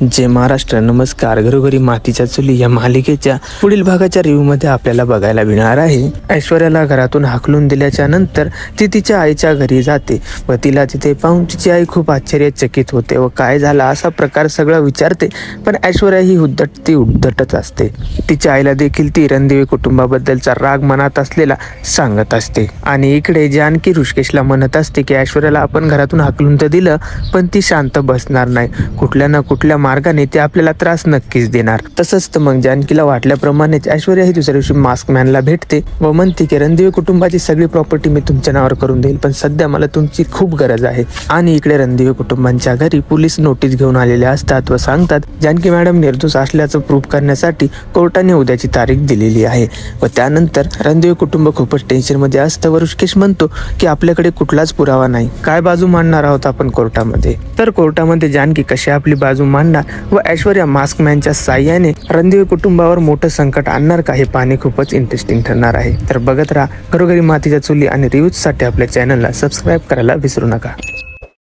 जय महाराष्ट्र. नमस्कार. घरोघरी मातीच्या चुली या मालिकेच्या पुढील भागाच्या रिव्ह्यू मध्ये आपल्याला बघायला मिळणार आहे. ऐश्वर्याला घरातून हाकलून दिल्याच्या नंतर ती तिच्या आईच्या घरी जाते व तिला तिथे पाहून तिची आई खूप आश्चर्यचकित होते व काय झाला असा प्रकार सगळं विचारते. पण ऐश्वर्या ही उद्धटच असते. तिच्या आईला देखील ती रणदिवे कुटुंबाबद्दलचा राग मनात असलेला सांगत असते आणि इकडे जानकी ऋषिकेशला म्हणत असते की ऐश्वर्याला आपण घरातून हाकलून तर दिलं पण ती शांत बसणार नाही. कुठल्या ना कुठल्या मार्गाने ते आपल्याला त्रास नक्कीच देणार. तसंच तर मग जानकीला वाटल्याप्रमाणेच ऐश्वर्या ही दुसऱ्या दिवशी मास्क मॅनला भेटते व म्हणते की रणदिवे कुटुंबाची सगळी प्रॉपर्टी मी तुमच्या नावावर करून देईल पण सध्या मला तुमची खूप गरज आहे. आणि इकडे रणदिवे कुटुंबांच्या घरी पोलीस नोटीस घेऊन आलेले असतात व सांगतात जानकी मॅडम निर्दोष असल्याचं प्रूफ करण्यासाठी कोर्टाने उद्याची तारीख दिलेली आहे. व त्यानंतर रणदिवे कुटुंब खूपच टेन्शन मध्ये असतं व ऋषिकेश म्हणतो की आपल्याकडे कुठलाच पुरावा नाही, काय बाजू मांडणार आहोत आपण कोर्टामध्ये. तर कोर्टामध्ये जानकी कशी आपली बाजू मांडणार व ऐश्वर्या मास्कमॅनच्या साह्याने रणदिवे कुटुंबावर मोठं संकट आणणार का हे पाहणे खूपच इंटरेस्टिंग ठरणार आहे. तर बघत राहा घरोघरी मातीच्या चुली आणि रिव्ह्यूज साठी आपल्या चॅनलला सबस्क्राईब करायला विसरू नका.